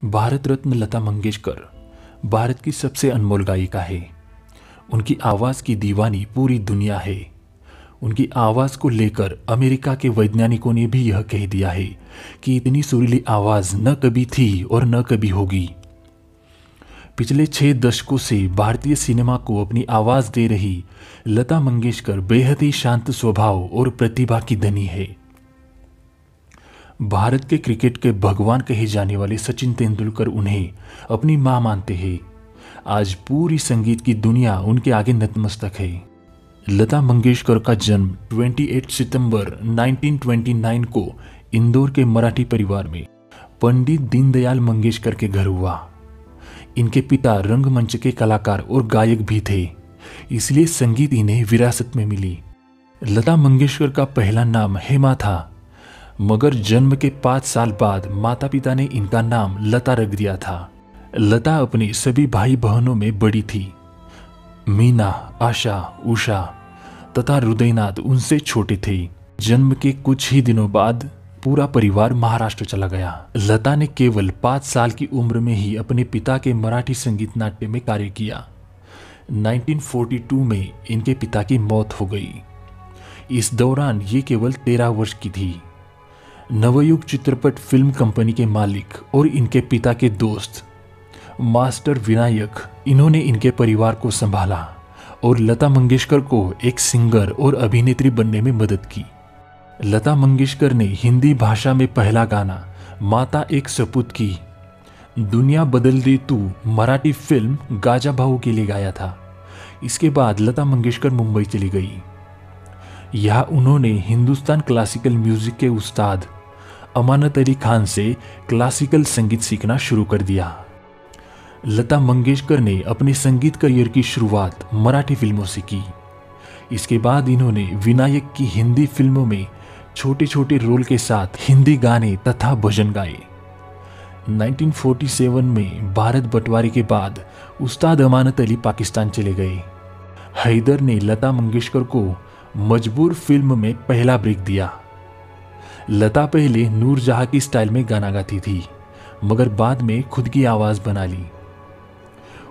भारत रत्न लता मंगेशकर भारत की सबसे अनमोल गायिका है। उनकी आवाज़ की दीवानी पूरी दुनिया है। उनकी आवाज़ को लेकर अमेरिका के वैज्ञानिकों ने भी यह कह दिया है कि इतनी सुरीली आवाज़ न कभी थी और न कभी होगी। पिछले 6 दशकों से भारतीय सिनेमा को अपनी आवाज़ दे रही लता मंगेशकर बेहद ही शांत स्वभाव और प्रतिभा की धनी है। भारत के क्रिकेट के भगवान कहे जाने वाले सचिन तेंदुलकर उन्हें अपनी मां मानते हैं। आज पूरी संगीत की दुनिया उनके आगे नतमस्तक है। लता मंगेशकर का जन्म 28 सितंबर 1929 को इंदौर के मराठी परिवार में पंडित दीनदयाल मंगेशकर के घर हुआ। इनके पिता रंगमंच के कलाकार और गायक भी थे, इसलिए संगीत इन्हें विरासत में मिली। लता मंगेशकर का पहला नाम हेमा था, मगर जन्म के 5 साल बाद माता पिता ने इनका नाम लता रख दिया था। लता अपने सभी भाई बहनों में बड़ी थी। मीना, आशा, उषा तथा हृदयनाथ उनसे छोटे थे। जन्म के कुछ ही दिनों बाद पूरा परिवार महाराष्ट्र चला गया। लता ने केवल 5 साल की उम्र में ही अपने पिता के मराठी संगीत नाट्य में कार्य किया। 1942 में इनके पिता की मौत हो गई। इस दौरान ये केवल 13 वर्ष की थी। नवयुग चित्रपट फिल्म कंपनी के मालिक और इनके पिता के दोस्त मास्टर विनायक, इन्होंने इनके परिवार को संभाला और लता मंगेशकर को एक सिंगर और अभिनेत्री बनने में मदद की। लता मंगेशकर ने हिंदी भाषा में पहला गाना माता एक सपूत की, दुनिया बदल दे तू मराठी फिल्म गाजा भाऊ के लिए गाया था। इसके बाद लता मंगेशकर मुंबई चली गई। यहाँ उन्होंने हिंदुस्तान क्लासिकल म्यूजिक के उस्ताद अमानत अली खान से क्लासिकल संगीत सीखना शुरू कर दिया। लता मंगेशकर ने अपने संगीत करियर की शुरुआत मराठी फिल्मों से की। इसके बाद इन्होंने विनायक की हिंदी फिल्मों में छोटे छोटे रोल के साथ हिंदी गाने तथा भजन गाए। 1947 में भारत बंटवारे के बाद उस्ताद अमानत अली पाकिस्तान चले गए। हैदर ने लता मंगेशकर को मजबूर फिल्म में पहला ब्रेक दिया। लता पहले नूरजहां की स्टाइल में गाना गाती थी, मगर बाद में खुद की आवाज बना ली।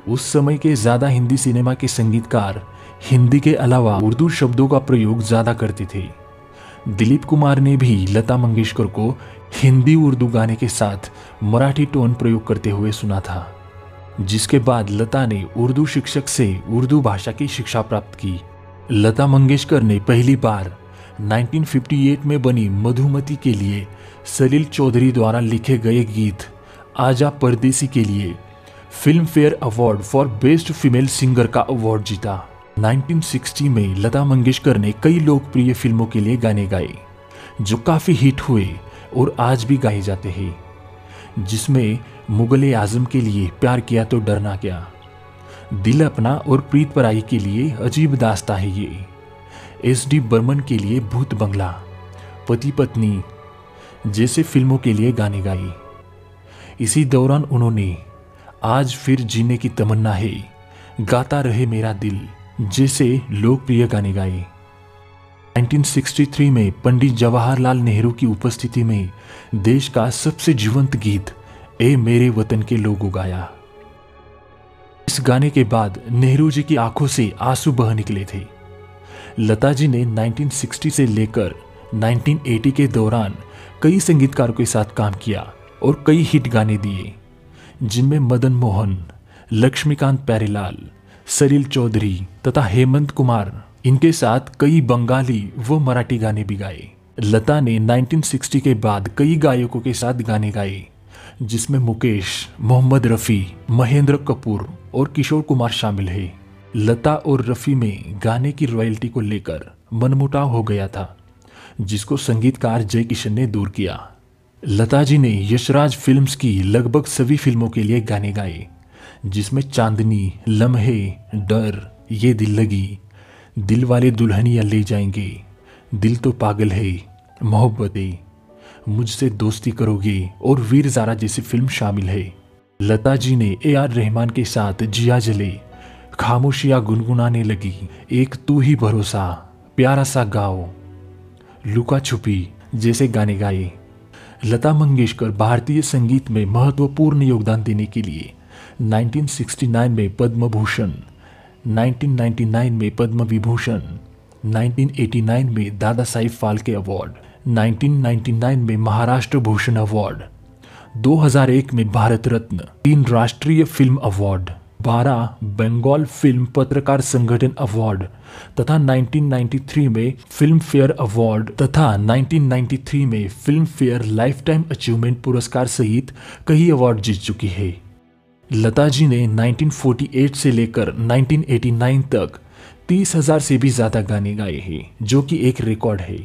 उस समय के ज्यादा हिंदी सिनेमा के संगीतकार हिंदी के अलावा उर्दू शब्दों का प्रयोग ज्यादा करते थे। दिलीप कुमार ने भी लता मंगेशकर को हिंदी उर्दू गाने के साथ मराठी टोन प्रयोग करते हुए सुना था, जिसके बाद लता ने उर्दू शिक्षक से उर्दू भाषा की शिक्षा प्राप्त की। लता मंगेशकर ने पहली बार 1958 में बनी मधुमती के लिए सलील चौधरी द्वारा लिखे गए गीत आजा परदेसी के लिए film fair award for best female singer का अवार्ड जीता। 1960 में लता मंगेशकर ने कई लोकप्रिय फिल्मों के लिए गाने गाए, जो काफी हिट हुए और आज भी गाए जाते हैं, जिसमें मुगले आजम के लिए प्यार किया तो डरना क्या, दिल अपना और प्रीत पराई के लिए अजीब दास्ता है ये, SD बर्मन के लिए भूत बंगला, पति पत्नी जैसे फिल्मों के लिए गाने गाए। इसी दौरान उन्होंने आज फिर जीने की तमन्ना है, गाता रहे मेरा दिल जैसे लोकप्रिय गाने गाए। 1963 में पंडित जवाहरलाल नेहरू की उपस्थिति में देश का सबसे जीवंत गीत ए मेरे वतन के लोगों गाया। इस गाने के बाद नेहरू जी की आंखों से आंसू बह निकले थे। लता जी ने 1960 से लेकर 1980 के दौरान कई संगीतकारों के साथ काम किया और कई हिट गाने दिए, जिनमें मदन मोहन, लक्ष्मीकांत प्यारेलाल, सलील चौधरी तथा हेमंत कुमार, इनके साथ कई बंगाली व मराठी गाने भी गाए। लता ने 1960 के बाद कई गायकों के साथ गाने गाए, जिसमें मुकेश, मोहम्मद रफ़ी, महेंद्र कपूर और किशोर कुमार शामिल है। लता और रफ़ी में गाने की रॉयल्टी को लेकर मनमुटाव हो गया था, जिसको संगीतकार जय किशन ने दूर किया। लता जी ने यशराज फिल्म्स की लगभग सभी फिल्मों के लिए गाने गाए, जिसमें चांदनी, लम्हे, डर, ये दिल लगी, दिल वाले दुल्हनिया ले जाएंगे, दिल तो पागल है, मोहब्बतें, मुझसे दोस्ती करोगे और वीर ज़ारा जैसी फिल्म शामिल है। लता जी ने AR रहमान के साथ जिया जले, खामोशियां गुनगुनाने लगी, एक तू ही भरोसा, प्यारा सा गाओ, लुका छुपी जैसे गाने गाए। लता मंगेशकर भारतीय संगीत में महत्वपूर्ण योगदान देने के लिए 1969 में पद्म भूषण, 1999 में पद्म विभूषण, 1989 में दादा साहिब फाल्के अवार्ड, 1999 में महाराष्ट्र भूषण अवार्ड, 2001 में भारत रत्न, 3 राष्ट्रीय फिल्म अवार्ड, 12 बंगाल फिल्म पत्रकार संगठन अवार्ड तथा 1993 में फिल्म फेयर अवार्ड तथा 1993 में film fair life time achievement पुरस्कार सहित कई अवार्ड जीत चुकी है। लता जी ने 1948 से लेकर 1989 तक 30,000 से भी ज्यादा गाने गाए हैं, जो कि एक रिकॉर्ड है।